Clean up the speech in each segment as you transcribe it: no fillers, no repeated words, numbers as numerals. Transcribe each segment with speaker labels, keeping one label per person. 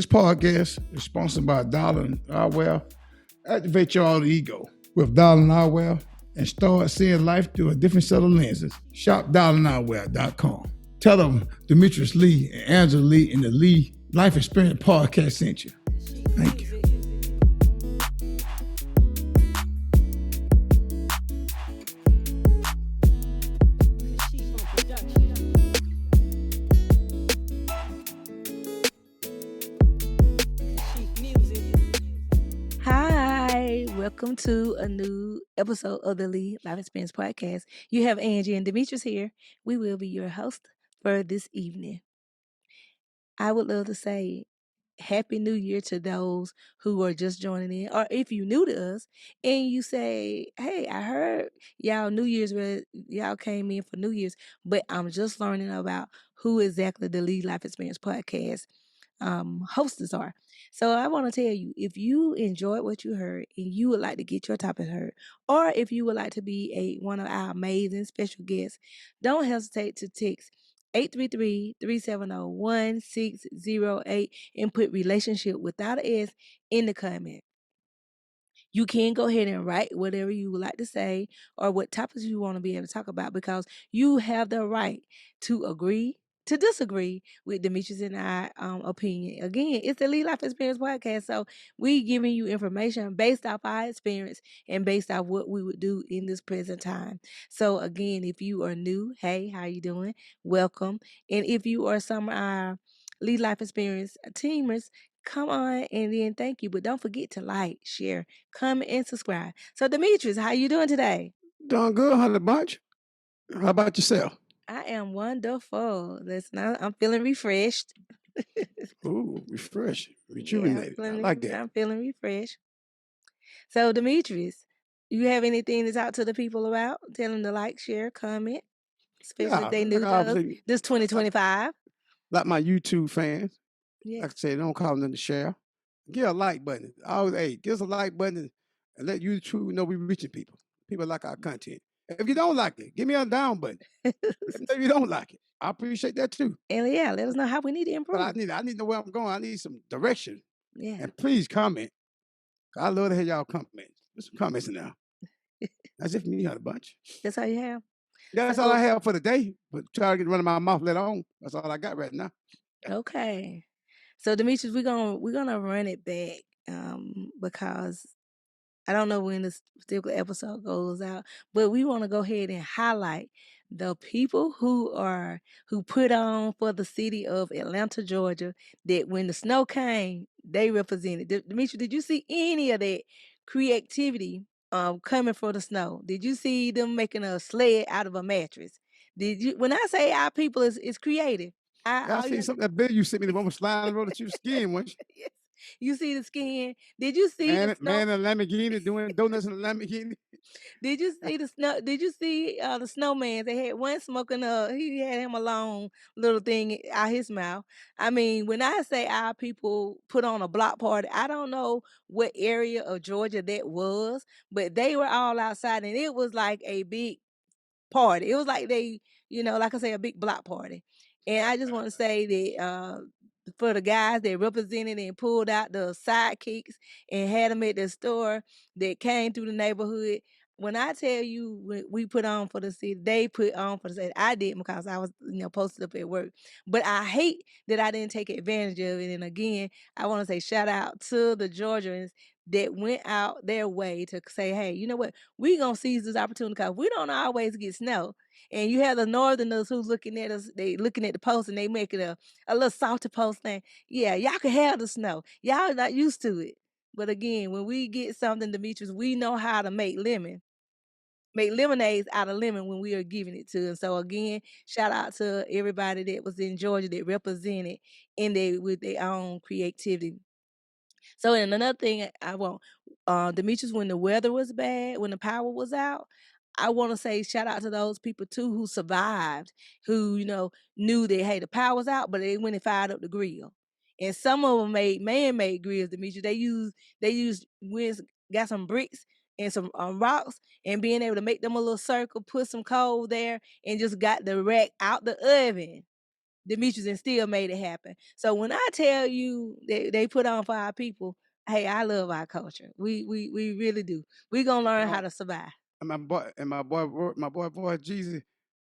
Speaker 1: This podcast is sponsored by Darling Eyewear. Activate your alter ego with Darling Eyewear and start seeing life through a different set of lenses. Shop darlingeyewear.com. Tell them Demetrius Lee and Angela Lee in the Lee Life Experience Podcast sent you. Thank you.
Speaker 2: Welcome to a new episode of the Lee Life Experience Podcast. You have Angie and Demetrius here. We will be your host for this evening. I would love to say Happy New Year to those who are just joining in, or if you're new to us and you say, hey, I heard y'all New Year's, y'all came in for New Year's, but I'm just learning about who exactly the Lee Life Experience Podcast hostess are. So I want to tell you, if you enjoyed what you heard and you would like to get your topic heard, or if you would like to be one of our amazing special guests, don't hesitate to text 833-370-1608 and put relationship without an S in the comment. You can go ahead and write whatever you would like to say or what topics you want to be able to talk about, because you have the right to agree, to disagree with Demetrius and I opinion. Again, it's the Lee Life Experience Podcast, so we giving you information based off our experience and based off what we would do in this present time. So again, if you are new, hey, how you doing? Welcome. And if you are some of our Lee Life Experience teamers, come on and then thank you. But don't forget to like, share, comment, and subscribe. So Demetrius, how you doing today?
Speaker 1: Doing good, Honey Bunch. How about yourself?
Speaker 2: I am wonderful. I'm feeling refreshed.
Speaker 1: Ooh, refreshed, rejuvenated.
Speaker 2: Yeah,
Speaker 1: I like that.
Speaker 2: I'm feeling refreshed. So Demetrius, you have anything to talk to the people about? Tell them to like, share, comment, especially if they new to us. This 2025.
Speaker 1: Like my YouTube fans.
Speaker 2: Yeah.
Speaker 1: Like I said, don't call them to share. Give a like button. Hey, give us a like button and let YouTube know we're reaching people. People like our content. If you don't like it, give me a down button. If you don't like it, I appreciate that too.
Speaker 2: And yeah, let us know how we need to improve.
Speaker 1: But I need to know where I'm going. I need some direction.
Speaker 2: Yeah.
Speaker 1: And please comment. I love to hear y'all comments. There's some comments in there. That's it for me, Honey Bunch.
Speaker 2: That's all you have?
Speaker 1: Yeah, that's all I have for the day. But try to get running my mouth later on. That's all I got right now.
Speaker 2: Okay. So Demetrius, we're gonna run it back because I don't know when this particular episode goes out, but we want to go ahead and highlight the people who put on for the city of Atlanta, Georgia, that when the snow came, they represented. Demetrius, did you see any of that creativity coming for the snow? Did you see them making a sled out of a mattress? Did you? When I say our people is creative,
Speaker 1: I see something that bill you sent me the moment sliding road that you skin once.
Speaker 2: Yes. You see the skin. Did you see
Speaker 1: man in a Lamborghini doing donuts in a Lamborghini?
Speaker 2: Did you see the snow? Did you see the snowman? They had one smoking. He had him a long little thing out his mouth. I mean, when I say our people put on a block party, I don't know what area of Georgia that was, but they were all outside, and it was like a big party. It was like they, like I say, a big block party. And I just want to say that for the guys that represented and pulled out the sidekicks and had them at the store that came through the neighborhood. When I tell you we put on for the city, they put on for the city. I didn't, because I was, posted up at work. But I hate that I didn't take advantage of it. And again, I want to say shout out to the Georgians that went out their way to say, hey, you know what? We're going to seize this opportunity because we don't always get snow. And you have the northerners who's looking at us, they looking at the post and they making a little softer post thing. Yeah, y'all can have the snow. Y'all not used to it. But again, when we get something, Demetrius, we know how to make lemonades out of lemon when we are giving it to. And so again, shout out to everybody that was in Georgia that represented with their own creativity. So, and another thing I want, Demetrius, when the weather was bad, when the power was out, I want to say shout out to those people too who survived, who knew that hey, the power's out, but they went and fired up the grill. And some of them made man-made grills. Demetrius, they used got some bricks and some rocks, and being able to make them a little circle, put some coal there, and just got the rack out the oven. Demetrius and still made it happen. So when I tell you they put on for our people, hey, I love our culture. We really do. We gonna learn how to survive.
Speaker 1: And my boy Jesus,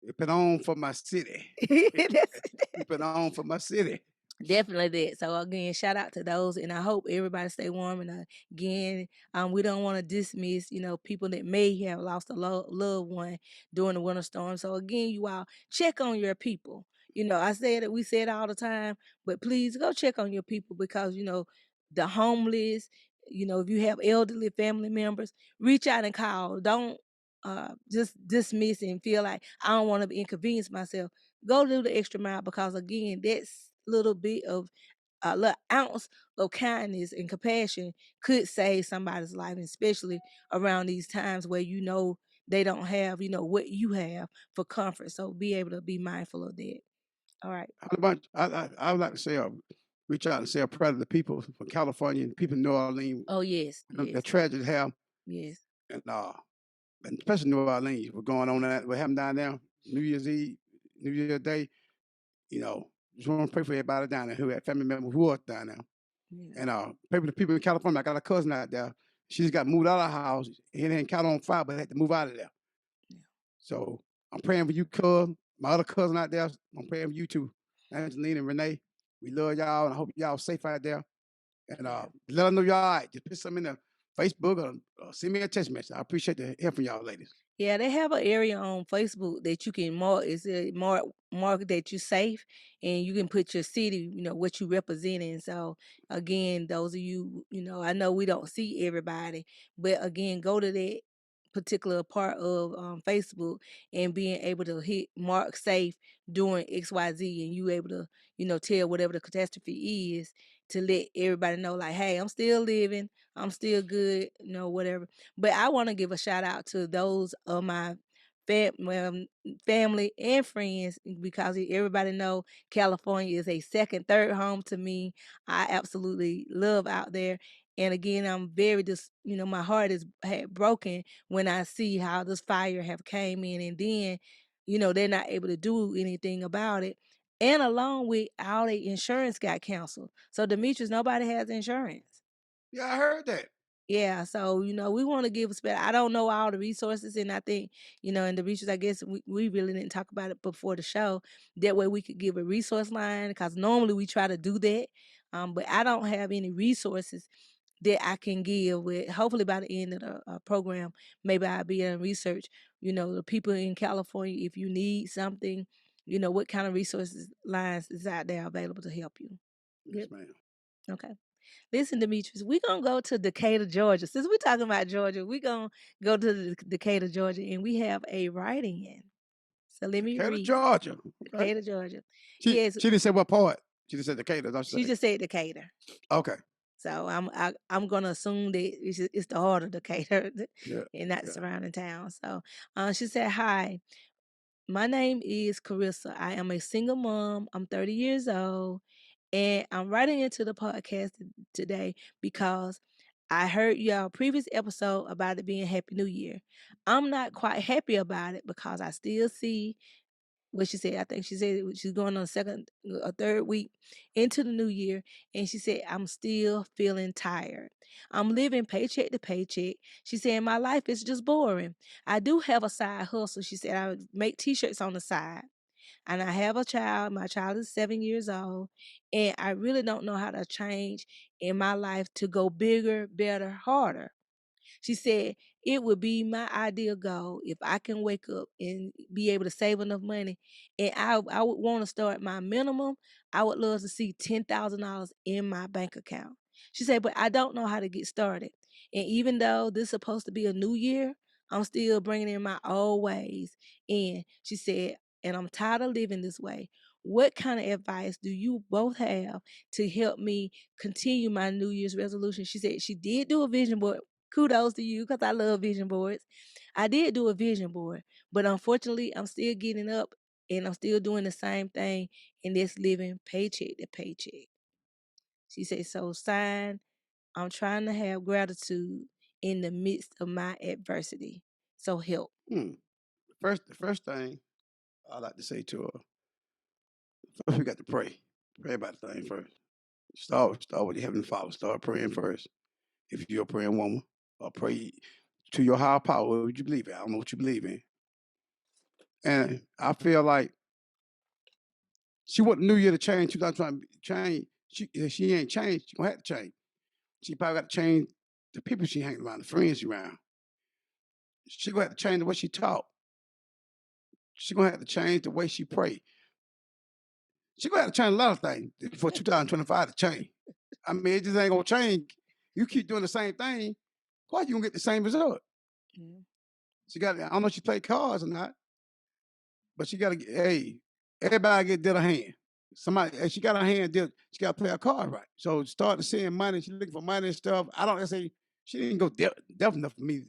Speaker 1: he put on for my city.
Speaker 2: That's
Speaker 1: He put on for my city.
Speaker 2: definitely that. So again, shout out to those, and I hope everybody stay warm. And again, we don't want to dismiss, people that may have lost a loved one during the winter storm. So again, you all check on your people. I said it, we say it all the time, but please go check on your people because the homeless. If you have elderly family members, reach out and call. Don't just dismiss and feel like I don't want to inconvenience myself. Go do the extra mile because again, that's little bit of a little ounce of kindness and compassion could save somebody's life, and especially around these times where they don't have what you have for comfort. So be able to be mindful of that. All right.
Speaker 1: I would like to say, reach out and say a prayer to the people from California and people in New Orleans.
Speaker 2: Oh yes,
Speaker 1: The
Speaker 2: yes,
Speaker 1: tragedy have,
Speaker 2: yes,
Speaker 1: and especially New Orleans, what's going on that what happened down there, New Year's Eve, New Year's Day. Just want to pray for everybody down there who had family members who are down there.
Speaker 2: yeah,
Speaker 1: And pray for the people in California. I got a cousin out there. She just got moved out of her house. It ain't caught on fire, but had to move out of there.
Speaker 2: yeah.
Speaker 1: So I'm praying for you, cousin. My other cousin out there, I'm praying for you too. Angeline and Renee. We love y'all and I hope y'all safe out there. And
Speaker 2: Yeah.
Speaker 1: let us know y'all all right. Just put something in the Facebook or send me a text message. I appreciate the help from y'all ladies.
Speaker 2: Yeah, they have an area on Facebook that you can mark. It's a mark that you're safe, and you can put your city, what you representing. So again, those of you, I know we don't see everybody, but again, go to that particular part of Facebook and being able to hit mark safe during XYZ, and you able to, tell whatever the catastrophe is to let everybody know, like, hey, I'm still living, I'm still good, whatever. But I want to give a shout out to those of my family and friends because everybody know California is a second, third home to me. I absolutely love out there. And again, I'm very just, my heart is broken when I see how this fire have came in, and then, they're not able to do anything about it. And along with all the insurance got canceled. So Demetrius, nobody has insurance.
Speaker 1: Yeah, I heard that.
Speaker 2: Yeah, so we want to give a spell. I don't know all the resources, and I think in the research, I guess we really didn't talk about it before the show. That way, we could give a resource line because normally we try to do that, but I don't have any resources that I can give. With hopefully by the end of the program, maybe I'll be able to research. The people in California, if you need something, what kind of resources lines is out there available to help you.
Speaker 1: Yes,
Speaker 2: Good.
Speaker 1: ma'am.
Speaker 2: Okay. Listen, Demetrius, we're going to go to Decatur, Georgia. Since we're talking about Georgia, we're going to go to Decatur, Georgia, and we have a writing in. So let me
Speaker 1: Decatur,
Speaker 2: read.
Speaker 1: Georgia. Okay.
Speaker 2: Decatur, Georgia.
Speaker 1: She
Speaker 2: Yes,
Speaker 1: she didn't say what part. She just said Decatur, don't she
Speaker 2: she
Speaker 1: say?
Speaker 2: just said Decatur.
Speaker 1: Okay.
Speaker 2: So I'm gonna assume that it's the heart of Decatur
Speaker 1: Yeah.
Speaker 2: and not the
Speaker 1: Yeah.
Speaker 2: surrounding town. So she said, "Hi, my name is Carissa. I am a single mom. I'm 30 years old, and I'm writing into the podcast today because I heard y'all previous episode about it being Happy New Year. I'm not quite happy about it because I still see what she said. I think she said she's going on a second or third week into the new year, and she said I'm still feeling tired. I'm living paycheck to paycheck. She said my life is just boring. I do have a side hustle. She said I make t-shirts on the side. And I have a child. My child is 7 years old. And I really don't know how to change in my life to go bigger, better, harder. She said, it would be my ideal goal if I can wake up and be able to save enough money. And I would want to start my minimum. I would love to see $10,000 in my bank account. She said, but I don't know how to get started. And even though this is supposed to be a new year, I'm still bringing in my old ways. And she said, and I'm tired of living this way. What kind of advice do you both have to help me continue my New Year's resolution? She said she did do a vision board. Kudos to you because I love vision boards. I did do a vision board, but unfortunately, I'm still getting up and I'm still doing the same thing, and that's living paycheck to paycheck. She said, so sign, I'm trying to have gratitude in the midst of my adversity. So help.
Speaker 1: The first thing I like to say to her, First, we got to pray. Pray about the thing first. Start with your Heavenly Father. Start praying first. If you're a praying woman, or pray to your higher power. What would you believe in? I don't know what you believe in. And I feel like she want the new year to change. 2020 change. She ain't changed. She gonna have to change. She probably got to change the people she hang around, the friends she around. She gonna have to change the way she talk. She gonna have to change the way she pray. She gonna have to change a lot of things for 2025 to change. I mean, it just ain't gonna change. You keep doing the same thing, of course you gonna get the same result.
Speaker 2: Mhm.
Speaker 1: She got. I don't know if she play cards or not, but she got to. Hey, everybody get dealt a hand. Somebody, hey, she got her hand dealt. She got to play a card right. So start to seeing money. She looking for money and stuff. I don't say she didn't go deaf enough for me.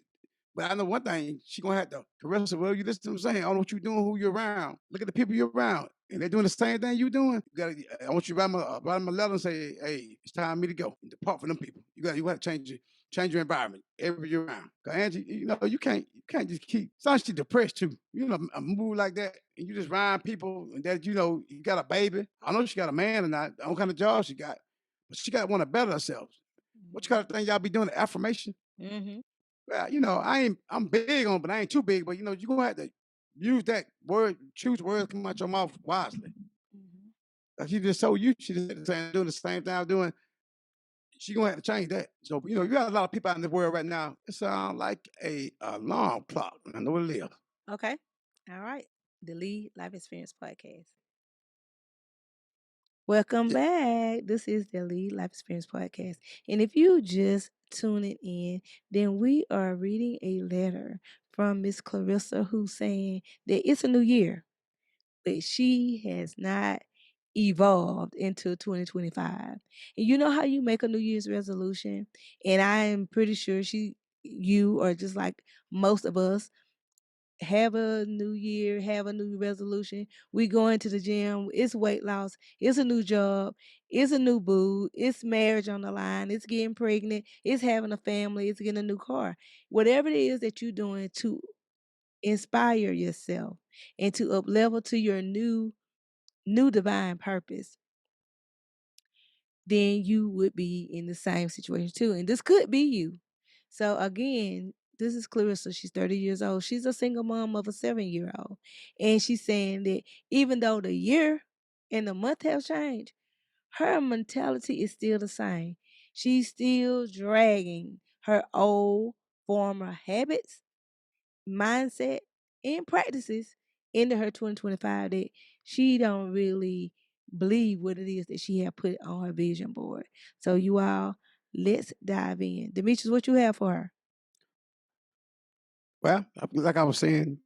Speaker 1: But I know one thing, she gonna have to caress her. Well, you listen to what I'm saying. I don't know what you're doing, who you're around. Look at the people you're around. And they're doing the same thing you're doing. You gotta, I want you to write them a letter and say, hey, it's time for me to go. Depart from them people. You got to change your environment every year around. Cause Angie, you can't just keep. Sometimes she's depressed too. A mood like that, and you just around people and that you got a baby. I know she got a man or not. I don't know what kind of job she got, but she got to want to better herself. What kind of thing y'all be doing? Affirmation.
Speaker 2: Mm-hmm.
Speaker 1: Well, I'm big on, but I ain't too big. But you're gonna have to use that word, choose words come out your mouth wisely.
Speaker 2: Mm-hmm.
Speaker 1: Like she just so used to doing the same thing I'm doing. She gonna have to change that. So you got a lot of people out in the world right now. It sounds like a alarm clock. I know what it is.
Speaker 2: Okay. All right. The Lead Life Experience Podcast. Welcome back. This is the Lead Life Experience Podcast. And if you just tuning in, then we are reading a letter from Miss Clarissa who's saying that it's a new year, but she has not evolved into 2025. And you know how you make a New Year's resolution? And I am pretty sure you are just like most of us have a new year, have a new resolution. We go into the gym, it's weight loss, it's a new job, it's a new boo, it's marriage on the line, it's getting pregnant, it's having a family, it's getting a new car. Whatever it is that you're doing to inspire yourself and to up level to your new divine purpose, then you would be in the same situation too. And this could be you. So again, this is Clarissa. She's 30 years old. She's a single mom of a 7-year-old. And she's saying that even though the year and the month have changed, her mentality is still the same. She's still dragging her old former habits, mindset, and practices into her 2025 that she don't really believe what it is that she had put on her vision board. So you all, let's dive in. Demetrius, what you have for her?
Speaker 1: Well, like I was saying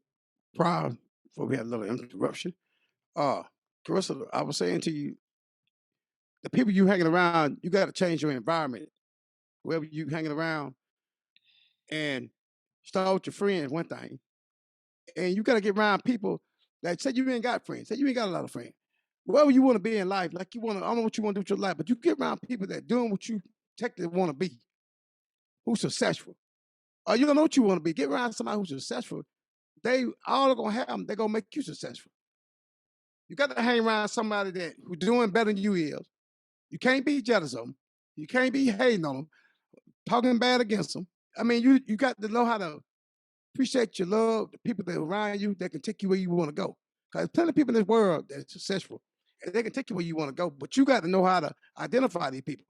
Speaker 1: prior, before we had a little interruption, Carissa, I was saying to you, the people you hanging around, you got to change your environment. Wherever you hanging around, and start with your friends, one thing. And you got to get around people that say you ain't got friends, say you ain't got a lot of friends. Wherever you want to be in life, like I don't know what you want to do with your life, but you get around people that doing what you technically want to be, who's successful. Or you don't know what you want to be. Get around somebody who's successful. They all are gonna have them. They're gonna make you successful. You got to hang around somebody that who's doing better than you is. You can't be jealous of them. You can't be hating on them, talking bad against them. I mean, you got to know how to appreciate your love, the people that are around you that can take you where you want to go. Because there's plenty of people in this world that's successful, and they can take you where you want to go. But you got to know how to identify these people.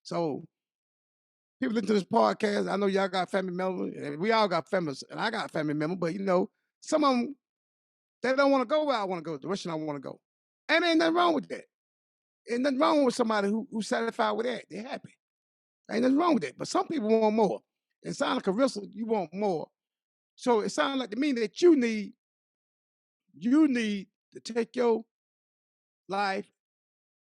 Speaker 1: So people listen to this podcast. I know y'all got family members, and we all got families, and I got family members. But some of them they don't want to go where I want to go, the direction I want to go, and ain't nothing wrong with that. Ain't nothing wrong with somebody who's satisfied with that. They're happy. Ain't nothing wrong with that. But some people want more. It sounds like a wrestler, you want more. So it sounds like to me that you need to take your life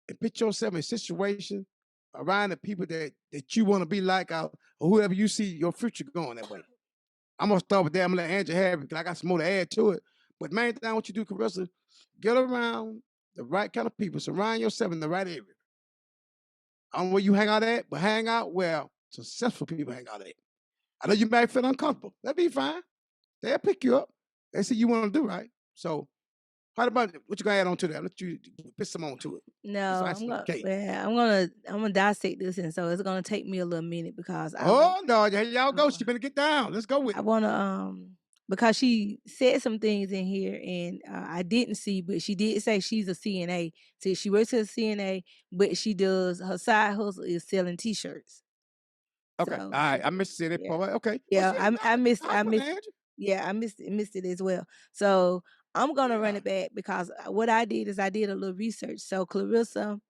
Speaker 1: and put yourself in a situation around the people that you want to be like, or whoever you see your future going that way. I'm gonna start with that. I'm gonna let Andrew have it because I got some more to add to it. But main thing what you do, Carissa, get around the right kind of people. Surround yourself in the right area. I don't know where you hang out at, but hang out where successful people hang out at. I know you might feel uncomfortable. That'd be fine. They'll pick you up. They see you want to do right. So How about what you gonna add on to that? Let you put some on to it.
Speaker 2: No,
Speaker 1: Besides some cake.
Speaker 2: I'm gonna dissect this, and so it's gonna take me a little minute because
Speaker 1: Oh no, here y'all go.
Speaker 2: Oh.
Speaker 1: She better get down. Let's go with
Speaker 2: I
Speaker 1: it.
Speaker 2: wanna because she said some things in here and I didn't see, but she did say she's a CNA. So she works as a CNA, but she does her side hustle is selling T-shirts.
Speaker 1: Okay.
Speaker 2: So
Speaker 1: All right. I missed that
Speaker 2: yeah,
Speaker 1: part. Okay. Well,
Speaker 2: yeah,
Speaker 1: she ain't
Speaker 2: I missed,
Speaker 1: how's my Angie?
Speaker 2: yeah, I missed it as well. So I'm gonna run
Speaker 1: Yeah.
Speaker 2: it back because what I did is I did a little research. So Clarissa,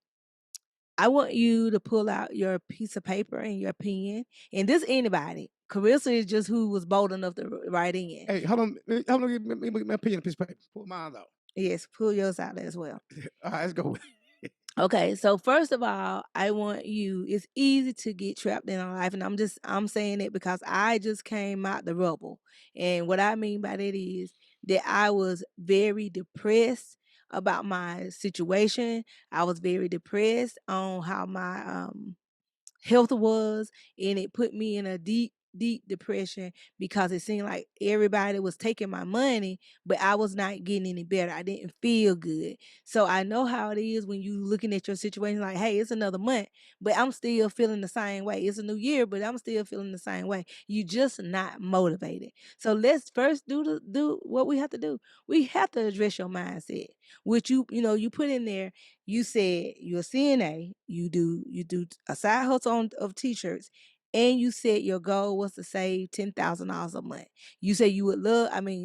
Speaker 2: I want you to pull out your piece of paper and your pen, and this anybody. Clarissa is just who was bold enough to write in.
Speaker 1: Hey, hold on. Hold on. Give me my pen and piece of paper. Pull mine out.
Speaker 2: Yes, pull yours out as well.
Speaker 1: All right, let's go.
Speaker 2: Okay, so first of all, I want you, it's easy to get trapped in a life, and I'm saying it because I just came out the rubble. And what I mean by that is that I was very depressed about my situation. I was very depressed on how my health was, and it put me in a deep depression because it seemed like everybody was taking my money, but I was not getting any better. I didn't feel good. So I know how it is when you looking at your situation like, hey, it's another month, but I'm still feeling the same way. It's a new year, but I'm still feeling the same way. You just not motivated. So let's first do what we have to do. We have to address your mindset. Which you put in there, you said you're a CNA, you do a side hustle of t-shirts, and you said your goal was to save $10,000 a month. You said you would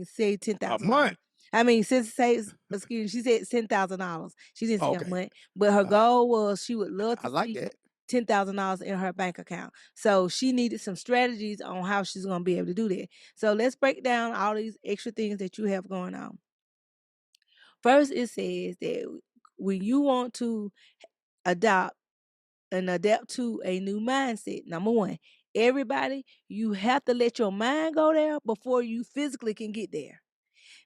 Speaker 2: save
Speaker 1: A
Speaker 2: $10,000.
Speaker 1: month.
Speaker 2: I mean, since say excuse me, she said $10,000. She didn't say a
Speaker 1: Okay.
Speaker 2: month, but her goal was she would love
Speaker 1: I
Speaker 2: to
Speaker 1: like
Speaker 2: see
Speaker 1: that.
Speaker 2: $10,000 in her bank account. So she needed some strategies on how she's gonna be able to do that. So let's break down all these extra things that you have going on. First, it says that when you want to adopt and adapt to a new mindset, number one, everybody, you have to let your mind go there before you physically can get there.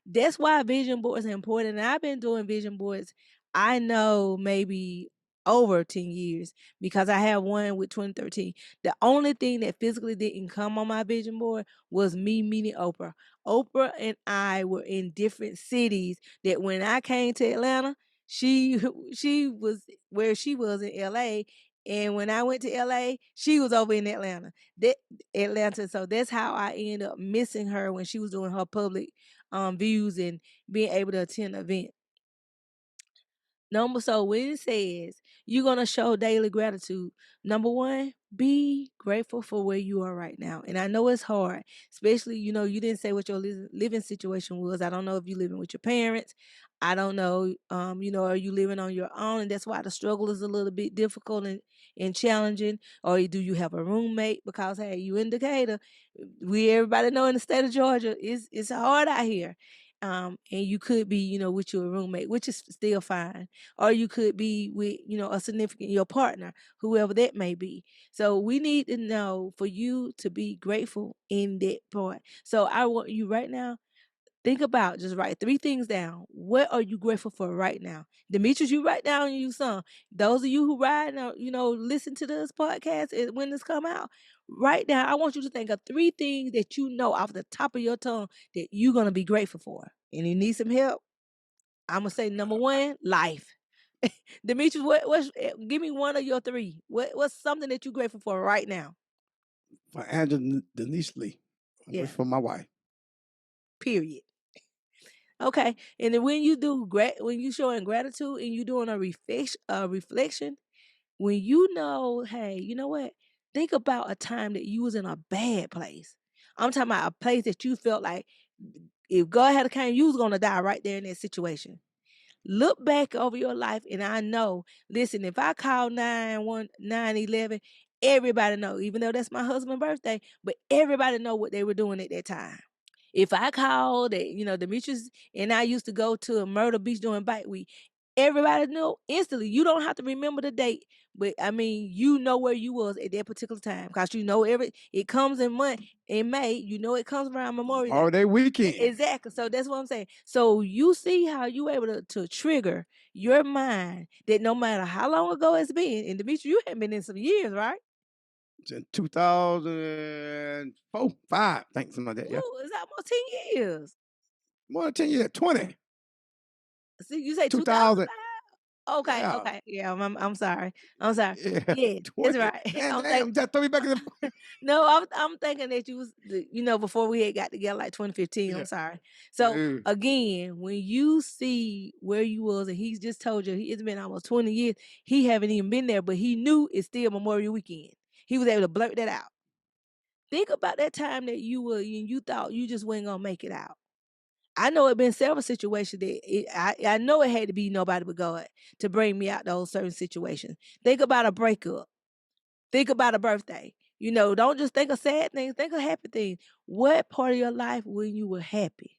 Speaker 2: That's why vision boards are important. And I've been doing vision boards, I know maybe over 10 years because I have one with 2013. The only thing that physically didn't come on my vision board was me meeting Oprah. Oprah and I were in different cities that when I came to Atlanta, she she was where she was in LA. And when I went to LA, she was over in Atlanta. So that's how I ended up missing her when she was doing her public views and being able to attend an event. So when it says you're gonna show daily gratitude, number one, be grateful for where you are right now. And I know it's hard, especially you didn't say what your living situation was. I don't know if you're living with your parents. I don't know, are you living on your own, and that's why the struggle is a little bit difficult and challenging. Or do you have a roommate? Because hey, you in Decatur, we everybody know in the state of Georgia, it's hard out here. And you could be, with your roommate, which is still fine, or you could be with a significant your partner, whoever that may be. So we need to know for you to be grateful in that part. So I want you right now, think about, just write three things down. What are you grateful for right now? Demetrius, you write down you some. Those of you who ride or listen to this podcast when this come out, write down. I want you to think of three things that you know off the top of your tongue that you're gonna be grateful for. And you need some help, I'm gonna say number one, life. Demetrius, give me one of your three. What's something that you're grateful for right now?
Speaker 1: For Angela Denise Lee. I'm
Speaker 2: Yeah.
Speaker 1: grateful for my wife.
Speaker 2: Period. Okay. And then when you showing gratitude and you doing a reflection, when you know, hey, you know what? Think about a time that you was in a bad place. I'm talking about a place that you felt like if God had came, you was gonna die right there in that situation. Look back over your life, and I know, listen, if I call 911, everybody know, even though that's my husband's birthday, but everybody know what they were doing at that time. If I called that, Demetrius and I used to go to a Myrtle Beach doing bike week, everybody know instantly. You don't have to remember the date, but I mean, you know where you was at that particular time because it comes in May. It comes around Memorial Day.
Speaker 1: Holiday weekend.
Speaker 2: Exactly. So that's what I'm saying. So you see how you able to trigger your mind that no matter how long ago it's been, and Demetrius, you haven't been in some years, right?
Speaker 1: It's in 2004, 5, I think something like that. Yeah.
Speaker 2: Ooh, it's almost 10 years.
Speaker 1: More than 10 years, 20.
Speaker 2: See, you say
Speaker 1: 2000.
Speaker 2: 2005? Okay,
Speaker 1: Yeah.
Speaker 2: okay. Yeah, I'm sorry. I'm sorry.
Speaker 1: Yeah.
Speaker 2: Yeah, that's
Speaker 1: 20.
Speaker 2: right.
Speaker 1: Man,
Speaker 2: I'm think
Speaker 1: damn, just throw me back in the.
Speaker 2: no, I'm thinking that you was before we had got together like 2015. I'm
Speaker 1: Yeah.
Speaker 2: sorry. So
Speaker 1: Yeah.
Speaker 2: again, when you see where you was and he's just told you it's been almost 20 years, he haven't even been there, but he knew it's still Memorial Weekend. He was able to blurt that out. Think about that time that you thought you just wasn't gonna make it out. I know it been several situations I know it had to be nobody but God to bring me out those certain situations. Think about a breakup. Think about a birthday. Don't just think of sad things, think of happy things. What part of your life when you were happy?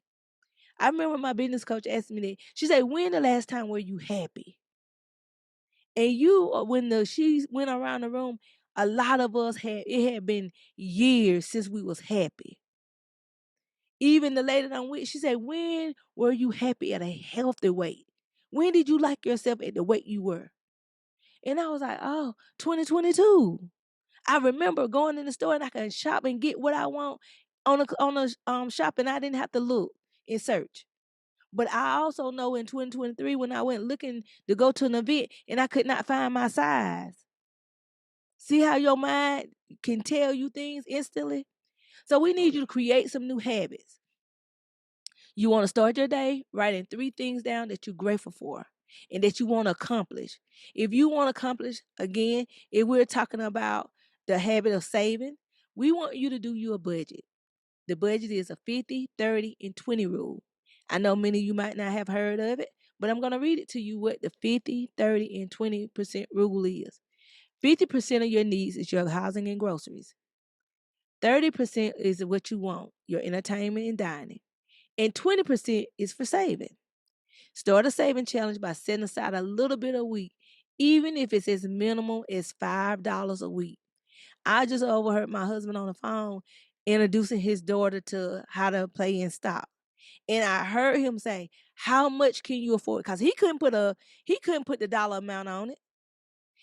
Speaker 2: I remember my business coach asked me that. She said, when the last time were you happy? And when she went around the room, a lot of us it had been years since we was happy. Even the lady that I'm with, she said, when were you happy at a healthy weight? When did you like yourself at the weight you were? And I was like, oh, 2022. I remember going in the store and I could shop and get what I want on a shop, and I didn't have to look and search. But I also know in 2023 when I went looking to go to an event and I could not find my size. See how your mind can tell you things instantly? So we
Speaker 1: Oh
Speaker 2: need you
Speaker 1: yeah.
Speaker 2: to create some new habits. You want to start your day writing 3 things down that you're grateful for and that you want to accomplish. If you want to accomplish, again, if we're talking about the habit of saving, we want you to do you a budget. The budget is a 50, 30, and 20 rule. I know many of you might not have heard of it, but I'm going to read it to you what the 50, 30, and 20% rule is. 50% of your needs is your housing and groceries. 30% is what you want, your entertainment and dining. And 20% is for saving. Start a saving challenge by setting aside a little bit a week, even if it's as minimal as $5 a week. I just overheard my husband on the phone introducing his daughter to how to play and stop. And I heard him say, how much can you afford? Because he couldn't put the dollar amount on it.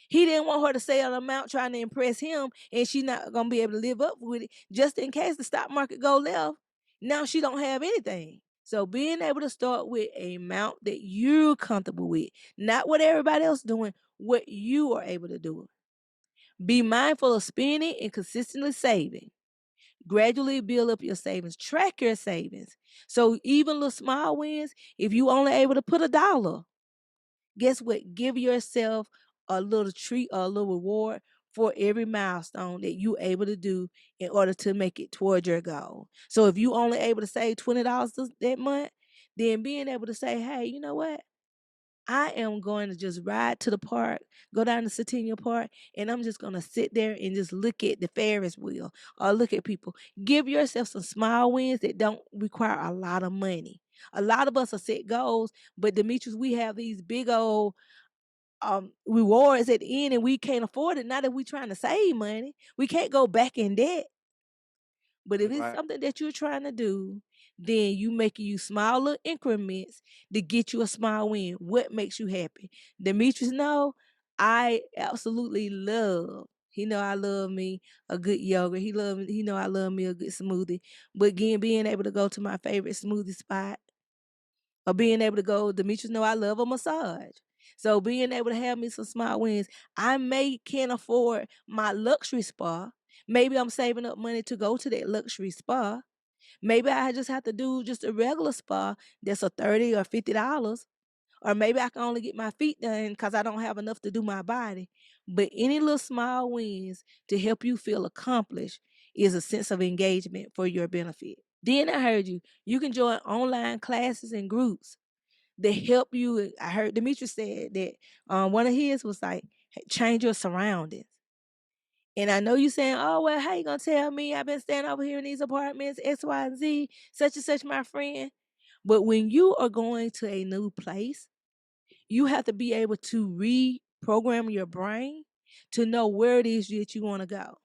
Speaker 2: He didn't want her to say an amount trying to impress him, and she not gonna be able to live up with it just in case the stock market go left. Now she don't have anything. So being able to start with a amount that you're comfortable with, not what everybody else doing, what you are able to do. Be mindful of spending and consistently saving. Gradually build up your savings. Track your savings. So even little small wins, if you only able to put $1, guess what? Give yourself a little treat or a little reward for every milestone that you able to do in order to make it toward your goal. So if you only able to save $20 that month, then being able to say, hey, you know what? I am going to just ride to the park, go down to Centennial Park, and I'm just going to sit there and just look at the Ferris wheel or look at people. Give yourself some small wins that don't require a lot of money. A lot of us are set goals, but Demetrius, we have these big old rewards at the end and we can't afford it. Not that we trying to save money. We can't go back in debt. But if
Speaker 1: That's
Speaker 2: it's
Speaker 1: right.
Speaker 2: something that you're trying to do, then you making you smaller increments to get you a small win. What makes you happy? Demetrius, no, I absolutely love. He know I love me a good yogurt. He know I love me a good smoothie. But again, being able to go to my favorite smoothie spot or being able to go, Demetrius know I love a massage. So being able to have me some small wins, I may can't afford my luxury spa. Maybe I'm saving up money to go to that luxury spa. Maybe I just have to do just a regular spa that's a 30 or $50. Or maybe I can only get my feet done because I don't have enough to do my body. But any little small wins to help you feel accomplished is a sense of engagement for your benefit. Then I heard you can join online classes and groups that help you. I heard Demetrius said that one of his was like, "Hey, change your surroundings." And I know you saying, oh, well, how you going to tell me I've been staying over here in these apartments, X, Y, and Z, such and such, my friend. But when you are going to a new place, you have to be able to reprogram your brain to know where it is that you want to go.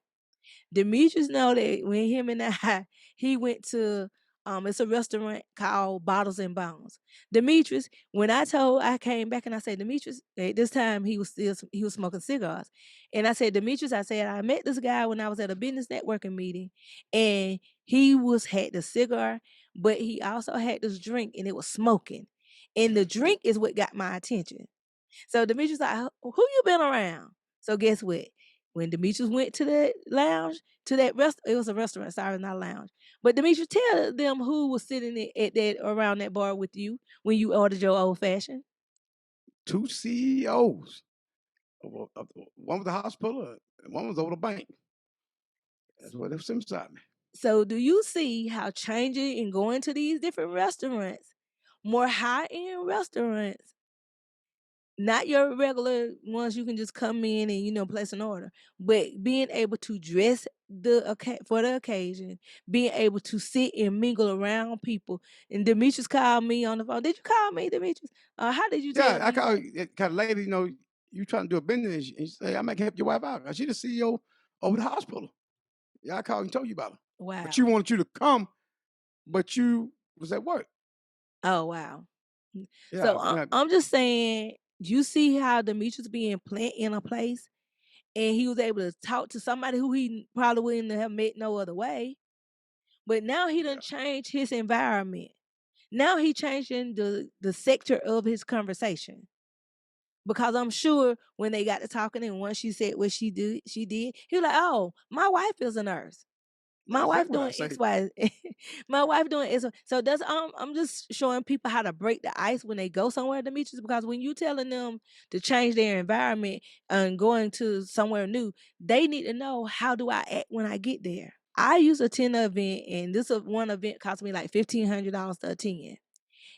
Speaker 2: Demetrius know that when him and I, he went to it's a restaurant called Bottles and Bones. Demetrius, when I came back and I said, Demetrius, at this time he was smoking cigars. And I said, Demetrius, I said, I met this guy when I was at a business networking meeting, and he had the cigar, but he also had this drink and it was smoking. And the drink is what got my attention. So Demetrius like, who you been around? So guess what? When Demetrius went to the lounge, to that it was a restaurant, sorry, not a lounge. But Demetrius tell them who was sitting at that around that bar with you when you ordered your old fashioned.
Speaker 1: 2 CEOs. One was the hospital, and one was over the bank. That's what was inside me.
Speaker 2: So do you see how changing and going to these different restaurants, more high-end restaurants, not your regular ones you can just come in and place an order, but being able to dress for the occasion, being able to sit and mingle around people. And Demetrius called me on the phone. Did you call me, Demetrius? How did you tell
Speaker 1: Yeah, I
Speaker 2: me?
Speaker 1: call kind of lady, you trying to do a business, and she say, I might help your wife out. She's the CEO over the hospital. Yeah, I called and told you about her. But
Speaker 2: Wow.
Speaker 1: she wanted you to come, but you was at work.
Speaker 2: Oh, wow.
Speaker 1: Yeah,
Speaker 2: So I'm just saying, you see how Demetrius being plant in a place and he was able to talk to somebody who he probably wouldn't have met no other way. But now he done changed his environment. Now he changing the sector of his conversation. Because I'm sure when they got to talking and once she said what she did, he was like, oh, my wife is a nurse. My
Speaker 1: that's
Speaker 2: wife
Speaker 1: exactly what I
Speaker 2: doing
Speaker 1: say.
Speaker 2: X, Y. My wife doing X. So that's I'm just showing people how to break the ice when they go somewhere, Demetrius, because when you telling them to change their environment and going to somewhere new, they need to know, how do I act when I get there? I used to attend an event, and this one event cost me like $1,500 to attend.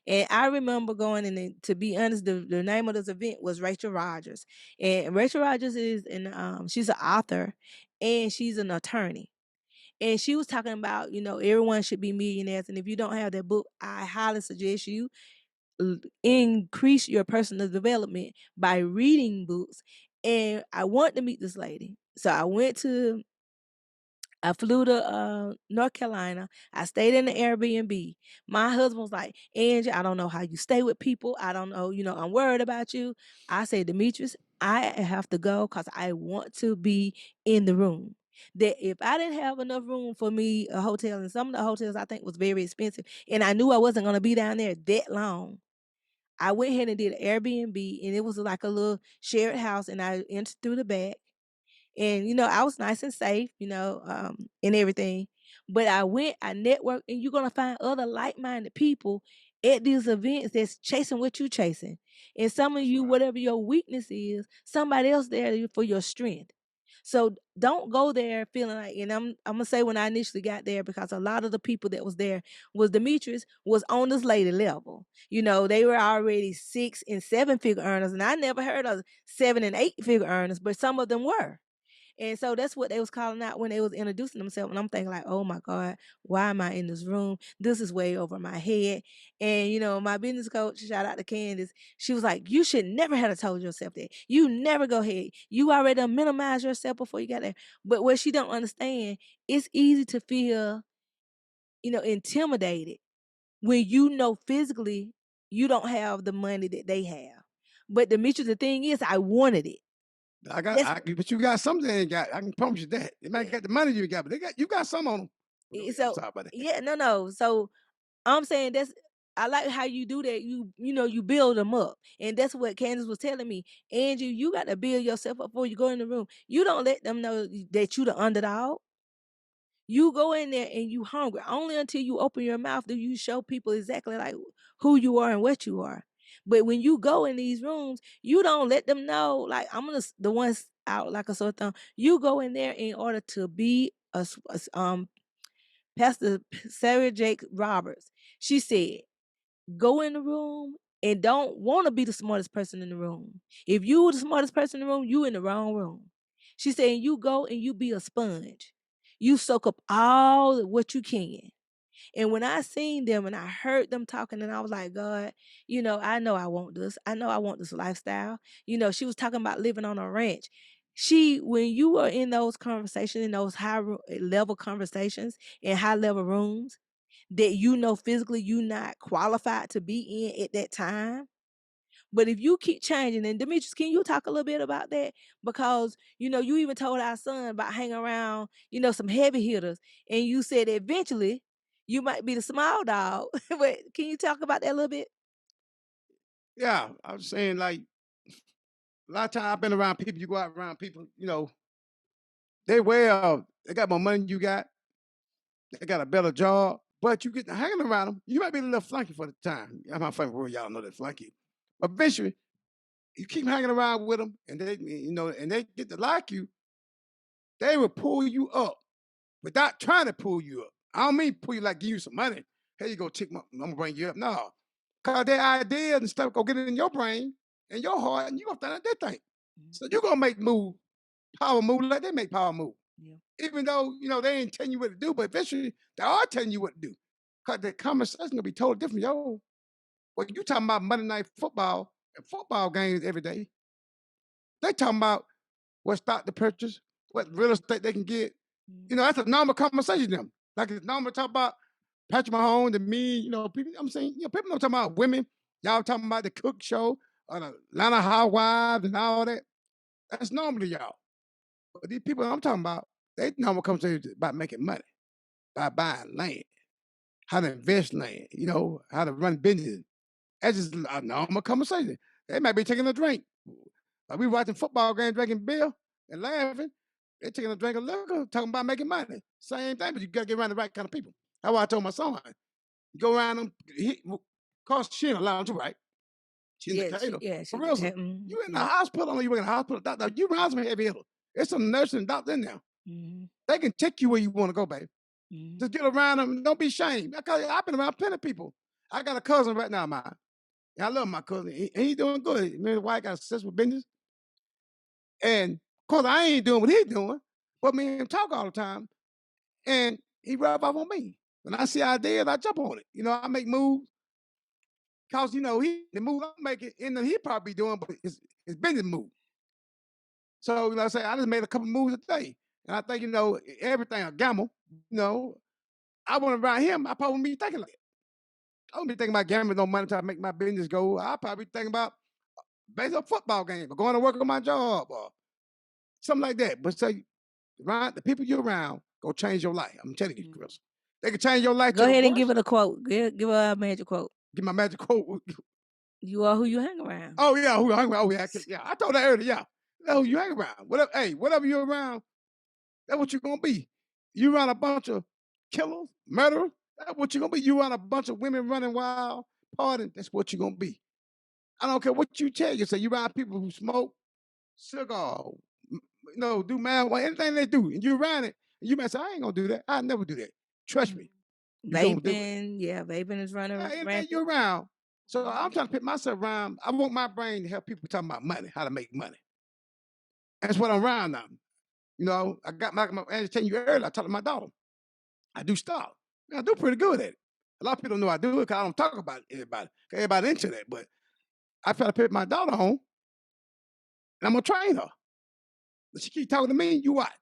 Speaker 2: And I remember going in, and to be honest, the name of this event was Rachel Rogers. And Rachel Rogers is she's an author and she's an attorney. And she was talking about, everyone should be millionaires. And if you don't have that book, I highly suggest you increase your personal development by reading books. And I want to meet this lady. So I flew to North Carolina. I stayed in the Airbnb. My husband was like, Angie, I don't know how you stay with people. I don't know, I'm worried about you. I said, Demetrius, I have to go because I want to be in the room. That if I didn't have enough room for me a hotel, and some of the hotels I think was very expensive, and I knew I wasn't going to be down there that long, I went ahead and did an Airbnb, and it was like a little shared house, and I entered through the back. And I was nice and safe, and everything. But I networked, and you're gonna find other like-minded people at these events that's chasing what you chasing. And some of you, whatever your weakness is, somebody else there for your strength. So don't go there feeling like, and I'm gonna say when I initially got there, because a lot of the people that was there was Demetrius was on this lady level. They were already 6 and 7 figure earners, and I never heard of 7 and 8 figure earners, but some of them were. And so that's what they was calling out when they was introducing themselves. And I'm thinking like, oh my God, why am I in this room? This is way over my head. And my business coach, shout out to Candace, she was like, you should never have told yourself that. You never go ahead. You already done minimize yourself before you got there. But what she don't understand, it's easy to feel, intimidated when physically you don't have the money that they have. But the thing is, I wanted it.
Speaker 1: But you got something they ain't got. I can promise you that. They might get the money you got, but you got some on them. I'm
Speaker 2: So
Speaker 1: sorry about that.
Speaker 2: yeah, no. So I'm saying I like how you do that. You build them up, and that's what Candace was telling me. Angie, you got to build yourself up before you go in the room. You don't let them know that you the underdog. You go in there and you hungry. Only until you open your mouth do you show people exactly like who you are and what you are. But when you go in these rooms, you don't let them know like I'm gonna the ones out like a sore thumb. You go in there in order to be Pastor Sarah Jake Roberts. She said, go in the room and don't want to be the smartest person in the room. If you were the smartest person in the room, you in the wrong room. She said, you go and you be a sponge. You soak up all what you can. And when I seen them and I heard them talking, and I was like, God, I know I want this. I know I want this lifestyle. She was talking about living on a ranch. When you are in those conversations, in those high level conversations in high level rooms, that physically you not qualified to be in at that time. But if you keep changing, and Demetrius, can you talk a little bit about that? Because, you even told our son about hanging around, some heavy hitters. And you said eventually you might be the small dog. But can you talk about that a little bit?
Speaker 1: Yeah, I was saying like a lot of time I've been around people. You go out around people, they got more money than you got. They got a better job, but you get to hanging around them. You might be a little flunky for the time. I'm not flunky word, y'all know that flunky. But eventually, you keep hanging around with them, and they get to like you. They will pull you up without trying to pull you up. I don't mean pull you like give you some money. Here you go, I'm gonna bring you up. No, cause their ideas and stuff go get it in your brain and your heart, and you gonna think that thing. So you gonna make power move like they make power move.
Speaker 2: Yeah.
Speaker 1: Even though they ain't telling you what to do, but eventually they are telling you what to do. Cause the conversation gonna be totally different. Yo, well, you talking about Monday night football and football games every day. They talking about what stock to purchase, what real estate they can get. That's a normal conversation to them. Like it's normal to talk about Patrick Mahomes and me, people. I'm saying, people don't talk about women. Y'all talking about the cook show or the Atlanta Housewives and all that. That's normal to y'all. But these people I'm talking about, they normal conversations about making money, by buying land, how to invest land, how to run business. That's just a normal conversation. They might be taking a drink. Like we watching football game, drinking beer and laughing. They're taking a drink of liquor, talking about making money. Same thing, but you gotta get around the right kind of people. That's why I told my son, you go around them, cause she ain't allowed to, right? She's a cater.
Speaker 2: She
Speaker 1: For real, you in the hospital, or you in the hospital, doctor, you around some heavy hitter. It's some nursing and doctor in there. They can take you where you want to go, baby. Just get around them. Don't be ashamed. I've been around plenty of people. I got a cousin right now, mine. I love my cousin. He doing good. Me and his wife got a successful business. And of course, I ain't doing what he's doing, but me and him talk all the time. And he rub off on me. When I see ideas, I jump on it. I make moves. Cause the move I'm making, he probably doing, but it's business move. So I say I just made a couple moves a day, and I think everything a gamble. I want around him. I probably be thinking like it. I don't be thinking about gambling no money to make my business go. I probably thinking about based on football game or going to work on my job or something like that. But say around the people you're around go change your life. I'm telling you, Chris. They can change your life
Speaker 2: Go
Speaker 1: to the
Speaker 2: ahead and
Speaker 1: worst.
Speaker 2: give it a quote. Give her a magic quote.
Speaker 1: Give my magic quote.
Speaker 2: You are who you hang around.
Speaker 1: Oh yeah, who you hang around? Oh yeah, I told that earlier. Yeah, that's who you hang around. Whatever you're around, that's what you're gonna be. You around a bunch of killers, murderers. That's what you're gonna be. You around a bunch of women running wild, partying. That's what you're gonna be. I don't care what you tell you. Say you around people who smoke cigar, do marijuana, anything they do, and you around it, and you might say, I ain't gonna do that. I never do that. Trust me, you gonna do it.
Speaker 2: Vaping is running
Speaker 1: Anything you around. So I'm trying to put myself around. I want my brain to help people talking about money, how to make money. That's what I'm around now. I got my as I telling you earlier, I talked to my daughter. I do stock. I do pretty good at it. A lot of people don't know I do it because I don't talk about everybody. Everybody into that. But I try to put my daughter on, and I'm gonna train her. But she keep talking to me, you watch.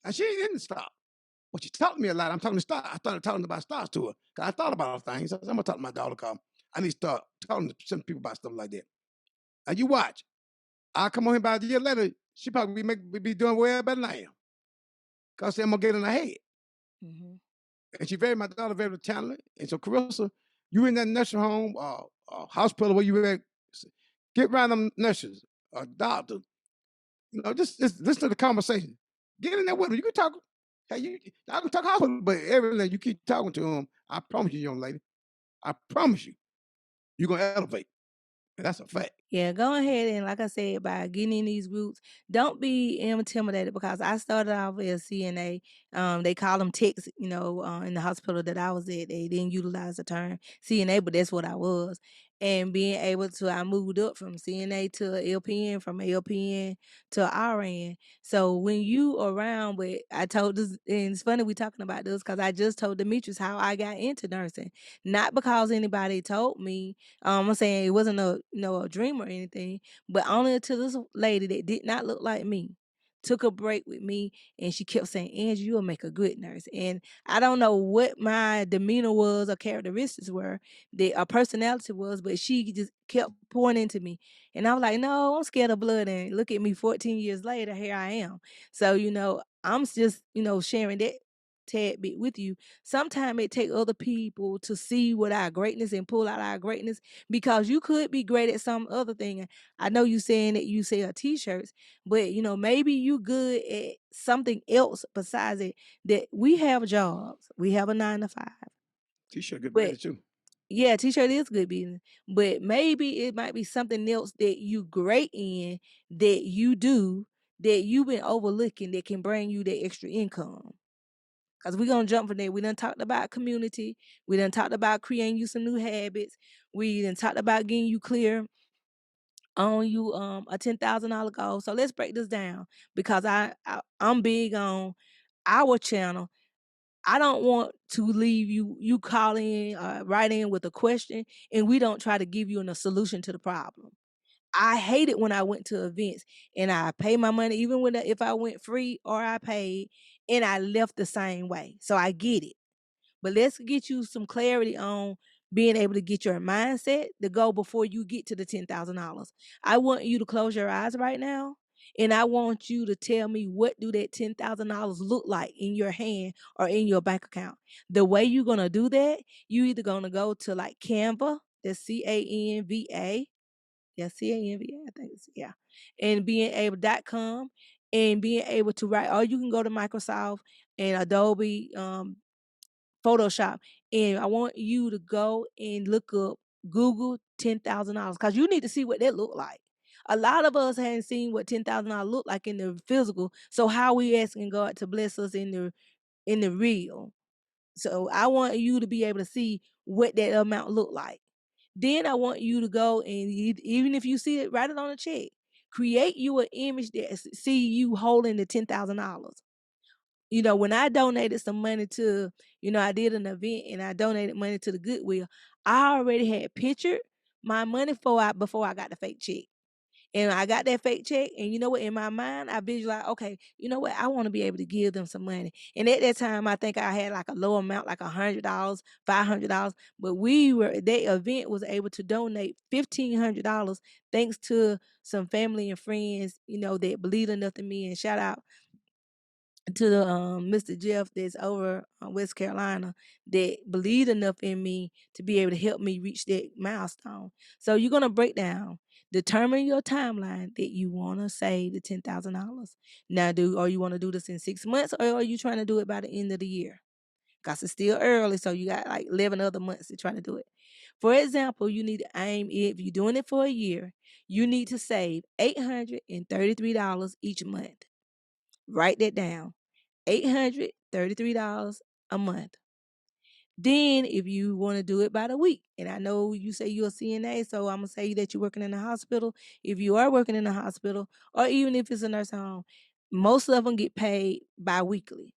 Speaker 1: And she ain't in the stock. But she taught me a lot. I'm talking to stock. I started talking about stocks to her. Cause I thought about things. So I'm gonna talk to my daughter because I need to start talking to some people about stuff like that. Now you watch. I'll come on here about a year later, she probably be doing way better than I am. Cause I'm gonna get in her head. And my daughter very talented. And so Carissa, you in that nursing home, hospital where you at, get around them nurses, doctor. Just listen to the conversation. Get in there with them. You can talk. Hey, I can talk hospital, but everything you keep talking to them, I promise you, young lady, I promise you, you're gonna elevate. And that's a fact.
Speaker 2: Yeah, go ahead and like I said, by getting in these groups, don't be intimidated because I started off as CNA. They call them techs, in the hospital that I was at. They didn't utilize the term CNA, but that's what I was. And being able to, I moved up from CNA to LPN, from LPN to RN. So when you around with, I told this, and it's funny we talking about this because I just told Demetrius how I got into nursing. Not because anybody told me. I'm saying it wasn't a dream or anything, but only until this lady that did not look like me took a break with me and she kept saying, Angie, you'll make a good nurse. And I don't know what my demeanor was or characteristics were, that our personality was, but she just kept pouring into me. And I was like, no, I'm scared of blood. And look at me 14 years later, here I am. So, I'm just, sharing that tad bit with you. Sometimes it take other people to see what our greatness and pull out our greatness, because you could be great at some other thing. I know you saying that you sell t-shirts, but maybe you good at something else besides it. That we have jobs, we have a 9 to 5,
Speaker 1: T-shirt good
Speaker 2: but
Speaker 1: business too.
Speaker 2: yeah, t-shirt is good business, but maybe it might be something else that you great in, that you do, that you've been overlooking, that can bring you that extra income. Because we're going to jump from there. We done talked about community. We done talked about creating you some new habits. We done talked about getting you clear on you a $10,000 goal. So let's break this down, because I'm big on our channel. I don't want to leave you call in, write in with a question, and we don't try to give you a solution to the problem. I hate it when I went to events and I pay my money, even if I went free or I paid, and I left the same way. So I get it. But let's get you some clarity on being able to get your mindset to go before you get to the $10,000. I want you to close your eyes right now, and I want you to tell me, what do that $10,000 look like in your hand or in your bank account? The way you're going to do that, you either going to go to like Canva, that's Canva. Yeah, Canva, I think it's, yeah. And being able.com, and being able to write, or you can go to Microsoft and Adobe Photoshop, and I want you to go and look up Google $10,000, because you need to see what that look like. A lot of us hadn't seen what $10,000 look like in the physical. So how we asking God to bless us in the real? So I want you to be able to see what that amount look like. Then I want you to go and even if you see it, write it on a check. Create you an image that see you holding the $10,000. When I donated some money to, I did an event and I donated money to the Goodwill, I already had pictured my money before I got the fake check. And I got that fake check, and you know what? In my mind, I visualized, okay, you know what? I want to be able to give them some money. And at that time, I think I had like a low amount, like $100, $500. But that event was able to donate $1,500 thanks to some family and friends, that believed enough in me. And shout out to the Mr. Jeff that's over West Carolina, that believed enough in me to be able to help me reach that milestone. So you're gonna break down, determine your timeline that you want to save the $10,000. Now, or you want to do this in 6 months, or are you trying to do it by the end of the year? Because it's still early, so you got like 11 other months to try to do it. For example, you need to aim, if you're doing it for a year, you need to save $833 each month. Write that down. $833 a month. Then, if you want to do it by the week, and I know you say you're a CNA, so I'm going to say that you're working in a hospital. If you are working in a hospital, or even if it's a nursing home, most of them get paid bi-weekly.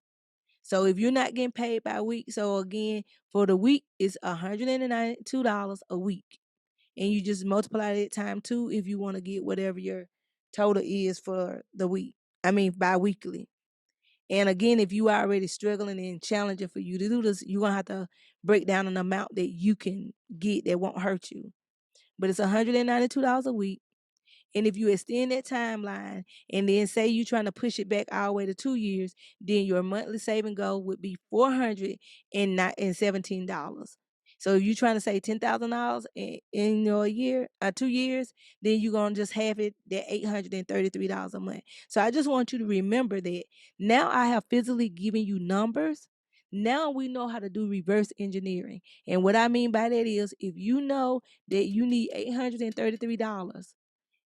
Speaker 2: So if you're not getting paid by week, so again, for the week, it's $192 a week. And you just multiply that time 2 if you want to get whatever your total is for the week. I mean, bi-weekly. And again, if you are already struggling and challenging for you to do this, you're going to have to break down an amount that you can get that won't hurt you. But it's $192 a week. And if you extend that timeline and then say you're trying to push it back all the way to 2 years, then your monthly saving goal would be $417. So if you're trying to save $10,000 in your year, 2 years, then you're gonna just have it that $833 a month. So I just want you to remember that now I have physically given you numbers. Now we know how to do reverse engineering. And what I mean by that is, if you know that you need $833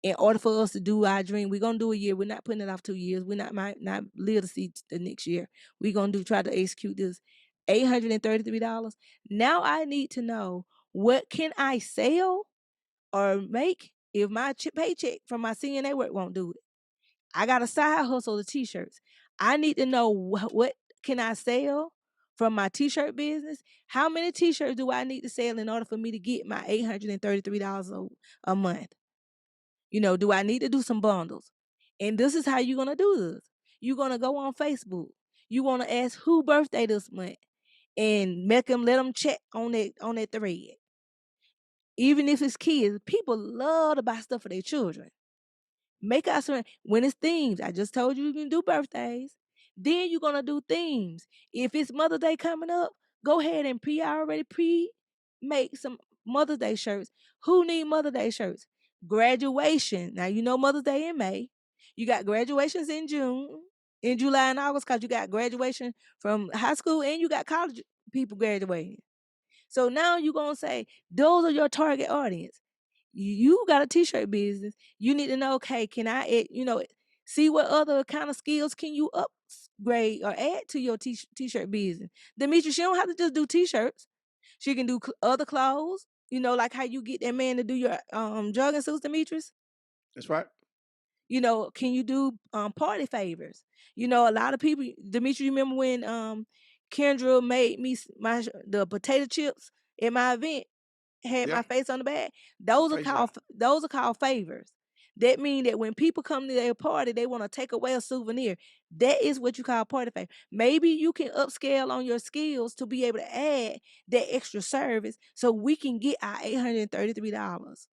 Speaker 2: in order for us to do our dream, we're gonna do a year. We're not putting it off 2 years. We might not live to see the next year. We're gonna try to execute this $833. Now I need to know, what can I sell or make if my paycheck from my CNA work won't do it. I got a side hustle of t-shirts. I need to know what can I sell from my t-shirt business. How many t-shirts do I need to sell in order for me to get my $833 a month? Do I need to do some bundles? And this is how you're going to do this. You're going to go on Facebook. You want to ask who birthday this month and let them check on that thread. Even if it's kids, people love to buy stuff for their children. Make out some, when it's themes. I just told you can do birthdays. Then you're gonna do themes. If it's Mother's Day coming up, go ahead and make some Mother's Day shirts. Who need Mother's Day shirts? Graduation. Now you know Mother's Day in May. You got graduations in June, in July and August, because you got graduation from high school and you got college people graduating. So now you're gonna say those are your target audience. You got a t-shirt business. You need to know, okay, can I, see what other kind of skills can you upgrade or add to your t-shirt business. Demetri, she don't have to just do t-shirts. She can do other clothes. Like how you get that man to do your jogging suits, Demetrius.
Speaker 1: That's right.
Speaker 2: Can you do party favors? A lot of people, Demetri, you remember when Kendra made me the potato chips at my event, had my face on the bag. Those are called favors. That mean that when people come to their party, they want to take away a souvenir. That is what you call party favor. Maybe you can upscale on your skills to be able to add that extra service so we can get our $833.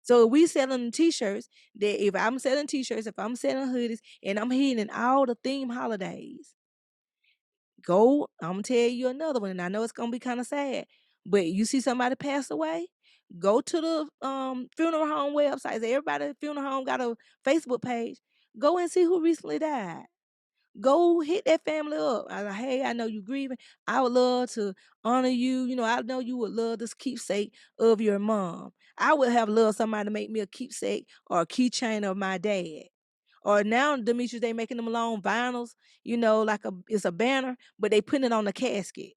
Speaker 2: So if we selling t-shirts, if I'm selling hoodies, and I'm hitting all the theme holidays, I'm gonna tell you another one, and I know it's gonna be kind of sad, but you see somebody pass away, go to the funeral home websites. Everybody at the funeral home got a Facebook page. Go and see who recently died. Go hit that family up. I like, hey, I know you grieving. I would love to honor you. I know you would love this keepsake of your mom. I would have loved somebody to make me a keepsake or a keychain of my dad. Or now, Demetrius, they making them long vinyls, it's a banner, but they putting it on the casket.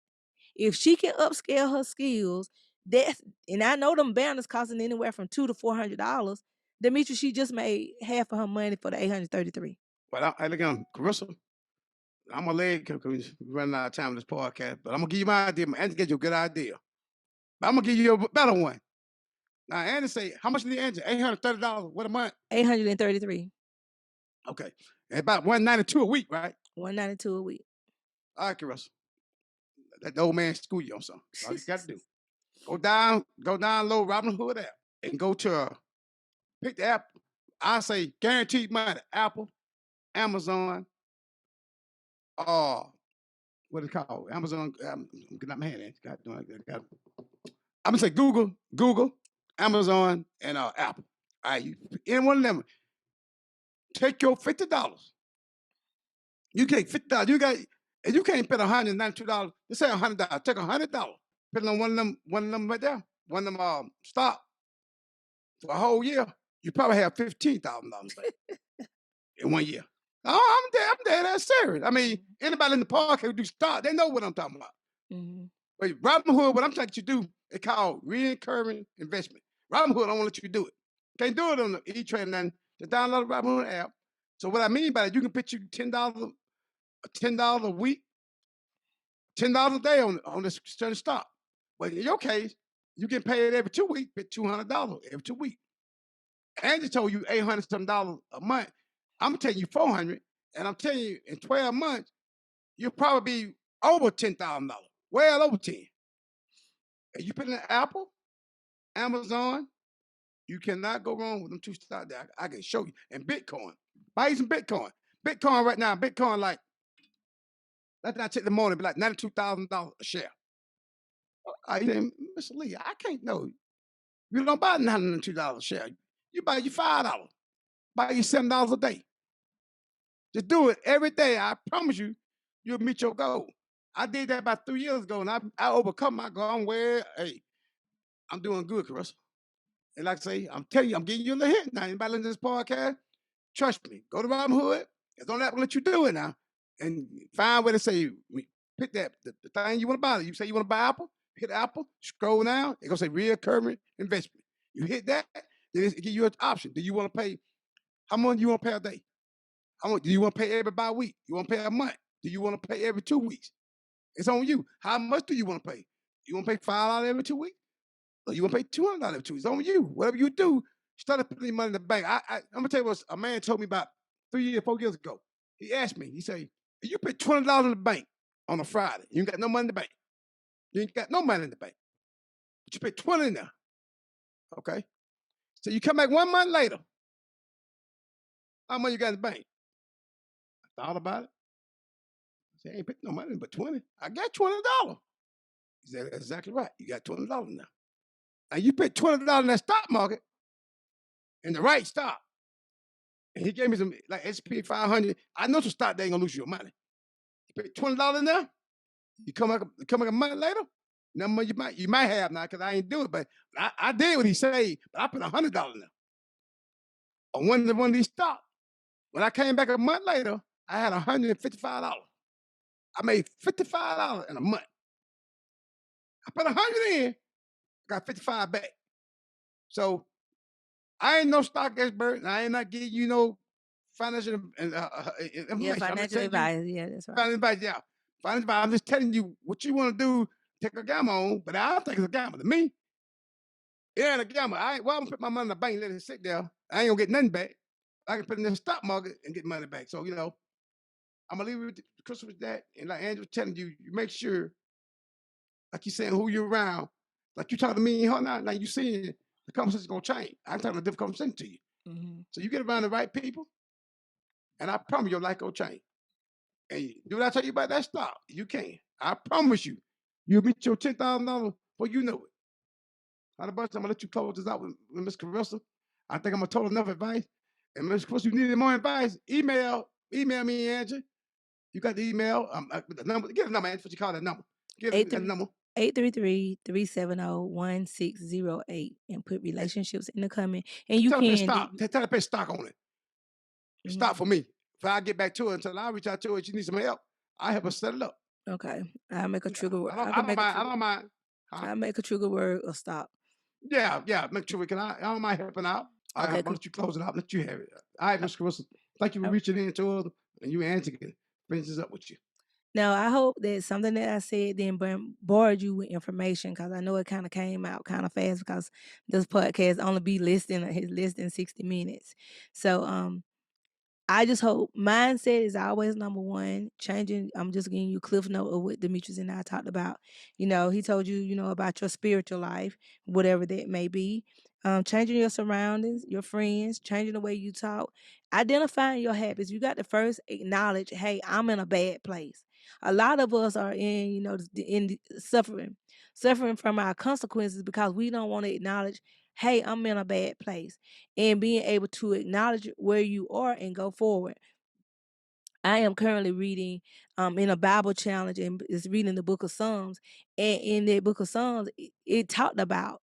Speaker 2: If she can upscale her skills, and I know them banners costing anywhere from $200 to $400. Demetrius, she just made half of her money for the 833.
Speaker 1: Well, look on Carissa. I'm gonna let because we're running out of time on this podcast, but I'm gonna give you my idea. Andy gave you a good idea, but I'm gonna give you a better one. Now, Andy say, how much is the engine? $830. What a month?
Speaker 2: 833.
Speaker 1: Okay, and about $192 a week, right?
Speaker 2: $192 a week.
Speaker 1: All right, Carissa. Let the old man school you on something. All you got to do. Go download Robinhood app and go to pick the app. I say guaranteed money. Apple, Amazon, what is it called? Amazon. Get out my hand. I'm gonna say Google, Amazon, and Apple. All right, any one of them. Take your $50. You take $50. And you can't spend $192. Let's say $100. Take $100. Put it on one of them right there. One of them stock for a whole year. You probably have $15,000 back in 1 year. Oh, I'm dead. That's serious. I mean, anybody in the park who do stock, they know what I'm talking about. Mm-hmm. But Robinhood, what I'm trying to do, it's called recurring investment. Robinhood, I don't want to let you do it. Can't do it on the E-Trade and then to download the Robinhood app. So what I mean by that, you can put you $10 a week, $10 a day on this certain stock. But in your case, you get paid every 2 weeks, put $200 every 2 weeks. Angie told you $800 something a month. I'm telling you $400, and I'm telling you in 12 months, you'll probably be over $10,000, well over 10. And you put in Apple, Amazon, you cannot go wrong with them two stocks there. I can show you. And Bitcoin. Buy some Bitcoin. Bitcoin right now, like, let's not take the morning, be like $92,000 a share. I said, Mr. Lee, I can't know. You don't buy $92 a share. You buy you $5. Buy you $7 a day. Just do it every day. I promise you, you'll meet your goal. I did that about 3 years ago, and I overcome my goal. I'm doing good, Carissa. And like I say, I'm telling you, I'm giving you a little hint now. Anybody listening to this podcast, trust me. Go to Robinhood. Don't let you do it now. And find where to say, pick the thing you want to buy. You say you want to buy Apple, hit Apple, scroll down, it's going to say recurring investment. You hit that, then it give you an option. Do you want to pay, how much do you want to pay a day? Do you want to pay every bi-week? You want to pay a month? Do you want to pay every 2 weeks? It's on you. How much do you want to pay? You want to pay $5 every 2 weeks? Or you want to pay $200 every 2 weeks? It's on you. Whatever you do, start putting money in the bank. I'm going to tell you what a man told me about 4 years ago. He asked me, he said, if you put $20 in the bank on a Friday, you ain't got no money in the bank. You ain't got no money in the bank. But you put 20 in there. Okay? So you come back 1 month later. How much you got in the bank? I thought about it. said, I ain't put no money but 20. I got $20. He said, that's exactly right. You got $20 now. Now you put $20 in that stock market in the right stock. And he gave me some like SP 500. I know some stock that ain't gonna lose your money. You put $20 in there, you come back a month later, number you might have now because I ain't do it, but I did what he said, but I put $100 in there on one of these stocks. When I came back a month later, I had $155. I made $55 in a month. I put 100 in, got 55 back. So I ain't no stock expert, and I ain't not giving you no financial information.
Speaker 2: Yeah, financial advice. Yeah, that's right.
Speaker 1: Financial advice, yeah. Financial advice. I'm just telling you what you want to do. Take a gamble on, but I don't think it's a gamble to me. It ain't a gamble. I'm gonna put my money in the bank, and let it sit there. I ain't gonna get nothing back. I can put it in the stock market and get money back. So I'm gonna leave it with Chris with that. And like Andrew was telling you, you make sure, like you saying, who you're around. Like you talk to me and her now, like you seeing the conversation's gonna change. I'm talking a different conversation to you.
Speaker 2: Mm-hmm.
Speaker 1: So you get around the right people, and I promise your life will change. And do what I tell you about that stock, you can. I promise you. You'll meet your $10,000 before you know it. How the bunch, I'm gonna let you close this out with Miss Carissa. I think I'm gonna total enough advice. And Miss Carissa, you need more advice, email me, Angie. You got the email. The number. Get a number, Angie. What you call that number? Give it a number.
Speaker 2: 833-370-1608 and put relationships in the comment. And you
Speaker 1: tell
Speaker 2: can
Speaker 1: stop. Tell her to put stock on it.
Speaker 2: Mm-hmm.
Speaker 1: Stop for me. If I get back to her until I reach out to her, she needs some help. I help her set it up.
Speaker 2: Okay, I'll make a trigger word.
Speaker 1: I don't mind.
Speaker 2: Huh? I'll make a trigger word or stop.
Speaker 1: Yeah. Make sure we can. I don't mind helping out. Okay, I'll let you close it out. Let you have it. All right, Miss Carissa. Thank you for reaching in to us, and you Angie can finish this up with you.
Speaker 2: Now, I hope that something that I said didn't bored you with information, because I know it kind of came out kind of fast because this podcast only be less than 60 minutes. So I just hope mindset is always number one. Changing, I'm just giving you cliff note of what Demetrius and I talked about. He told you, about your spiritual life, whatever that may be. Changing your surroundings, your friends, changing the way you talk, identifying your habits. You got to first acknowledge, hey, I'm in a bad place. A lot of us are in suffering from our consequences because we don't want to acknowledge, hey, I'm in a bad place, and being able to acknowledge where you are and go forward. I am currently reading in a Bible challenge, and is reading the book of Psalms. And in that book of Psalms, it talked about,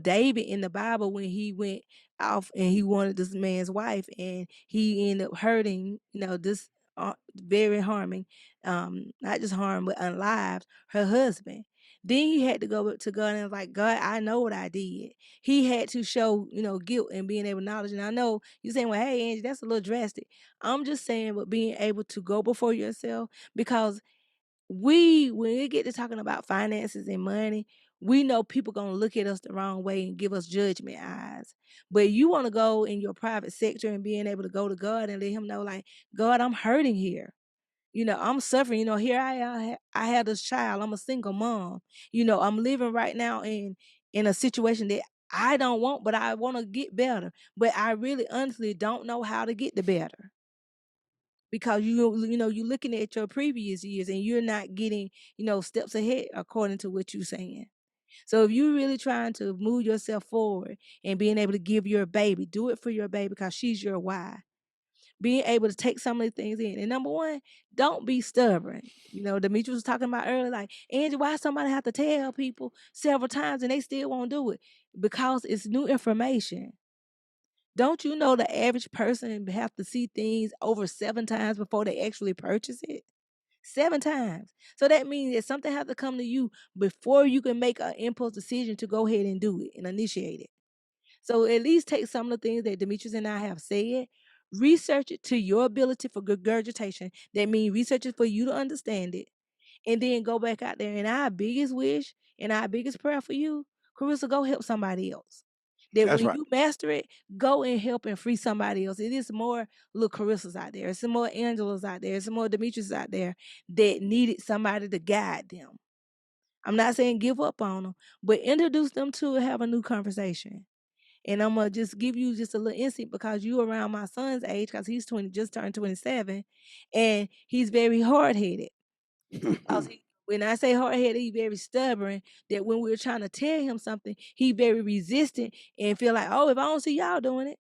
Speaker 2: David in the Bible when he went off and he wanted this man's wife, and he ended up hurting, this very harming, not just harm, but unlived her husband. Then he had to go to God and was like, God, I know what I did. He had to show, guilt and being able to acknowledge. And I know you're saying, well, hey, Angie, that's a little drastic. I'm just saying, but being able to go before yourself, because when we get to talking about finances and money, we know people gonna look at us the wrong way and give us judgment eyes. But you want to go in your private sector and being able to go to God and let him know, like, God, I'm hurting here. I'm suffering. Here I had this child. I'm a single mom. I'm living right now in a situation that I don't want, but I want to get better. But I really honestly don't know how to get the better, because you're looking at your previous years and you're not getting, steps ahead according to what you're saying. So if you're really trying to move yourself forward and being able to give your baby, do it for your baby, because she's your why. Being able to take some of the things in. And number one, don't be stubborn. Demetrius was talking about earlier, like, Angie, why somebody have to tell people several times and they still won't do it? Because it's new information. Don't you know the average person have to see things over 7 times before they actually purchase it? 7 times. So that means that something has to come to you before you can make an impulse decision to go ahead and do it and initiate it. So at least take some of the things that Demetrius and I have said, research it to your ability for regurgitation. That means research it for you to understand it, and then go back out there. And our biggest wish and our biggest prayer for you, Carissa, go help somebody else. That
Speaker 1: That's
Speaker 2: when
Speaker 1: right.
Speaker 2: you master it, go and help and free somebody else. It is more little Carissas out there. It's some more Angelas out there. It's some more Demetrius out there that needed somebody to guide them. I'm not saying give up on them, but introduce them to have a new conversation. And I'm gonna just give you just a little insight, because you around my son's age, because he's just turned 27, and he's very hard headed. 'Cause when I say hard-headed, he very stubborn, that when we're trying to tell him something, he very resistant and feel like, "Oh, if I don't see y'all doing it,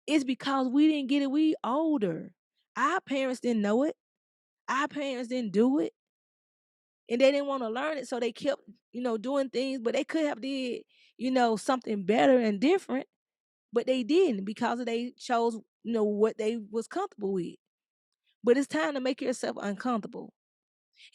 Speaker 2: it's because we didn't get it, we older. Our parents didn't know it. Our parents didn't do it, and they didn't wanna learn it, so they kept, doing things, but they could have did, something better and different, but they didn't because they chose, what they was comfortable with. But it's time to make yourself uncomfortable.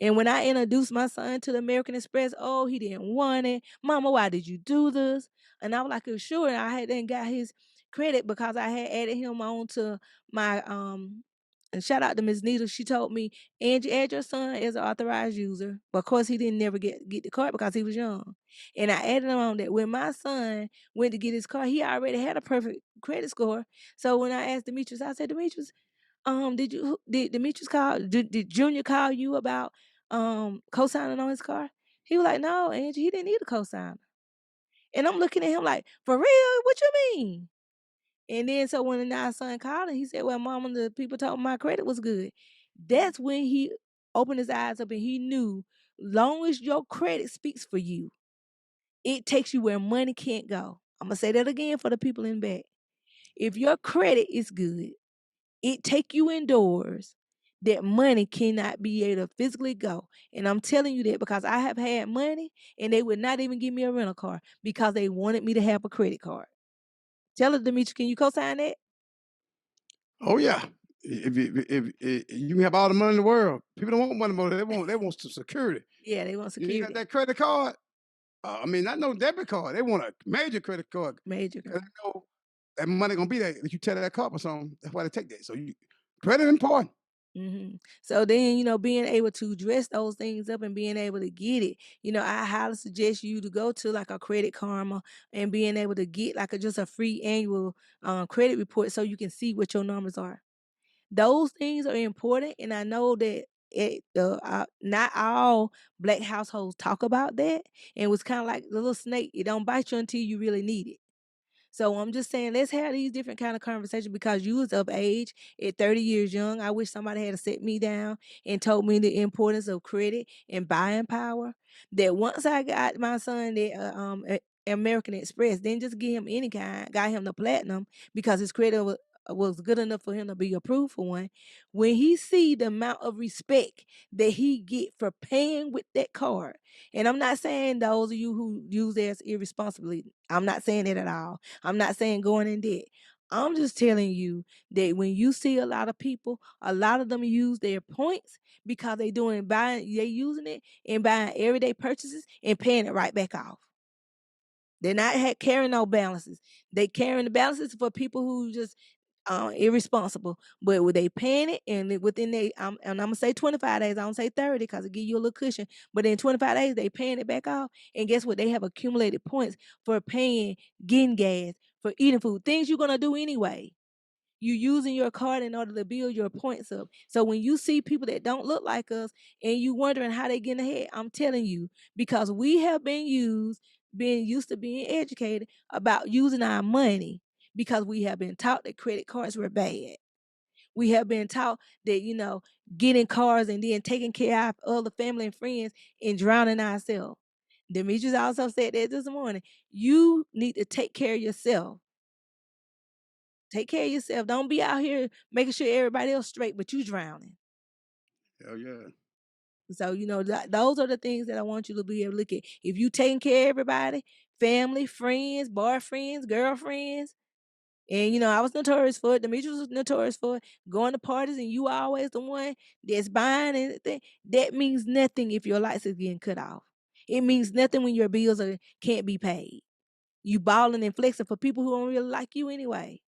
Speaker 2: And when I introduced my son to the American Express, oh, he didn't want it. Mama, why did you do this? And I was like, sure. And I had then got his credit because I had added him on to my and shout out to Ms. Nita. She told me, Angie, add your son as an authorized user. But of course, he didn't never get the card because he was young. And I added him on that when my son went to get his car, he already had a perfect credit score. So when I asked Demetrius, I said, Demetrius, did Demetrius call did Junior call you about co-signing on his car? He was like, "No, Angie, he didn't need a co-signer." And I'm looking at him like, "For real? What you mean?" And then so when our son called and he said, "Well, mama, the people told me my credit was good." That's when he opened his eyes up and he knew long as your credit speaks for you, it takes you where money can't go. I'm gonna say that again for the people in back. If your credit is good, it take you indoors that money cannot be able to physically go. And I'm telling you that because I have had money and they would not even give me a rental car because they wanted me to have a credit card. Tell her, Demetri, can you co-sign that?
Speaker 1: Oh yeah. If you have all the money in the world, people don't want money more. They want some security.
Speaker 2: Yeah, they want
Speaker 1: You got
Speaker 2: security.
Speaker 1: that credit card. I mean, not no debit card. They want a major credit card
Speaker 2: Major
Speaker 1: because
Speaker 2: card.
Speaker 1: they know that money gonna be there if you tell that card or something. That's why they take that. So credit important.
Speaker 2: So then, being able to dress those things up and being able to get it, I highly suggest you to go to like a Credit Karma and being able to get like just a free annual credit report so you can see what your numbers are. Those things are important, and I know that not all Black households talk about that, and it was kinda like the little snake, it don't bite you until you really need it. So I'm just saying, let's have these different kind of conversations because you was of age at 30 years young. I wish somebody had set me down and told me the importance of credit and buying power. That once I got my son the American Express, then just give him any kind, got him the platinum because his credit was good enough for him to be approved for one. When he see the amount of respect that he get for paying with that card, and I'm not saying those of you who use theirs irresponsibly, I'm not saying that at all. I'm not saying going in debt. I'm just telling you that when you see a lot of people, a lot of them use their points because they using it and buying everyday purchases and paying it right back off. They're not carrying no balances. They carrying the balances for people who just irresponsible. But with they paying it and within and I'm gonna say 25 days, I don't say 30 because it give you a little cushion. But in 25 days, they paying it back off. And guess what? They have accumulated points for paying, getting gas, for eating food, things you're gonna do anyway. You using your card in order to build your points up. So when you see people that don't look like us and you wondering how they getting ahead, I'm telling you, because we have been used to being educated about using our money because we have been taught that credit cards were bad. We have been taught that, getting cars and then taking care of other family and friends and drowning ourselves. Demetrius also said that this morning. You need to take care of yourself. Take care of yourself. Don't be out here making sure everybody else straight, but you drowning.
Speaker 1: Hell yeah.
Speaker 2: So, those are the things that I want you to be able to look at. If you taking care of everybody, family, friends, boyfriends, girlfriends, and I was notorious for it. Demetrius was notorious for it. Going to parties and you always the one that's buying anything. That means nothing if your lights is getting cut off. It means nothing when your bills can't be paid. You balling and flexing for people who don't really like you anyway.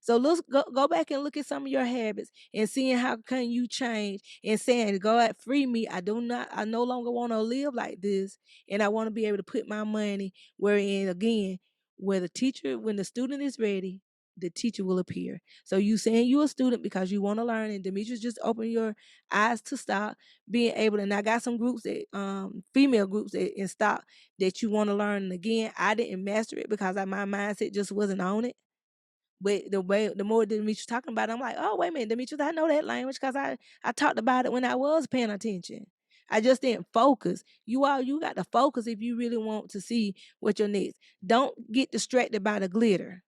Speaker 2: So let's go back and look at some of your habits and seeing how can you change and saying, God, free me. I no longer want to live like this. And I want to be able to put my money wherein again, when the student is ready, the teacher will appear. So you saying you a student because you want to learn, and Demetrius just open your eyes to stop being able. And I got some groups that female groups that in stock that you want to learn. And again, I didn't master it because my mindset just wasn't on it. But the more Demetrius talking about it, I'm like, oh, wait a minute, Demetrius, I know that language because I talked about it when I was paying attention. I just didn't focus. You got to focus if you really want to see what your next. Don't get distracted by the glitter.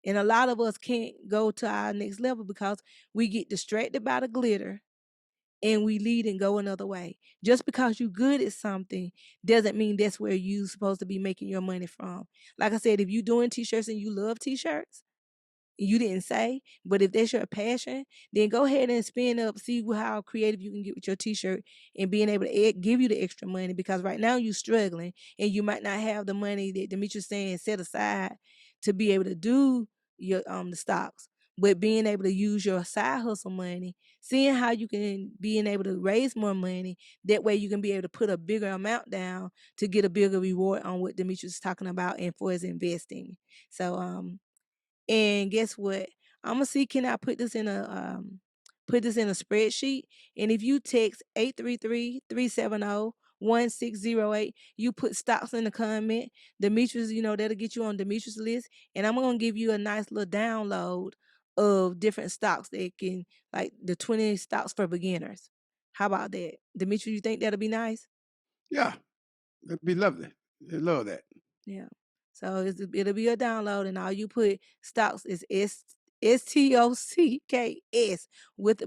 Speaker 2: And a lot of us can't go to our next level because we get distracted by the glitter and we lead and go another way. Just because you're good at something doesn't mean that's where you're supposed to be making your money from. Like I said, if you're doing t-shirts and you love t-shirts, you didn't say, but if that's your passion, then go ahead and spin up, see how creative you can get with your t-shirt and being able to give you the extra money, because right now you're struggling and you might not have the money that Demetrius saying set aside to be able to do your the stocks. But being able to use your side hustle money, seeing how you can being able to raise more money, that way you can be able to put a bigger amount down to get a bigger reward on what Demetrius is talking about and for his investing. So and guess what? I'm gonna see, can I put this in a spreadsheet? And if you text 833-370-1608, you put stocks in the comment. Demetrius, that'll get you on Demetrius' list. And I'm gonna give you a nice little download of different stocks that can, like the 20 stocks for beginners. How about that? Demetrius, you think that'll be nice?
Speaker 1: Yeah, that'd be lovely. I love that.
Speaker 2: Yeah. So it'll be a download, and all you put stocks is STOCKS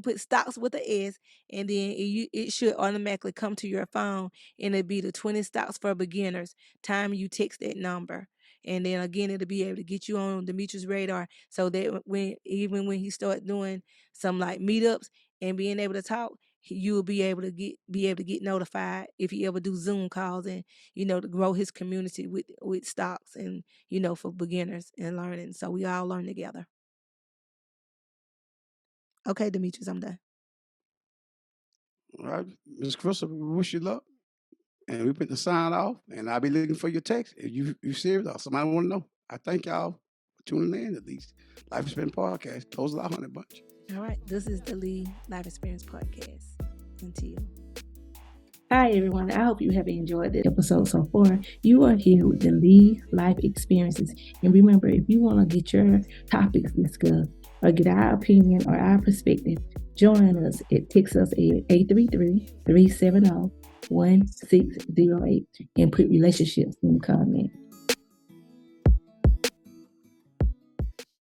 Speaker 2: put stocks with the S, and then it should automatically come to your phone, and it'll be the 20 stocks for beginners. Time you text that number, and then again it'll be able to get you on Demetrius' radar, so that even when he start doing some like meetups and being able to talk, you'll be able to get notified if he ever do Zoom calls, and to grow his community with stocks and for beginners and learning, so we all learn together. Okay, Demetrius, I'm done.
Speaker 1: All right, Ms. Crystal, we wish you luck. And we put the sign off, and I'll be looking for your text. If you serious or somebody want to know. I thank y'all for tuning in at least. Life Experience Podcast. Close the honey bunch.
Speaker 2: All right, this is the Lee Life Experience Podcast. Until.
Speaker 3: Hi, everyone. I hope you have enjoyed the episode so far. You are here with the Lee Life Experiences. And remember, if you want to get your topics discussed or get our opinion or our perspective, join us text us at 833-370-1608 and put relationships in the comment.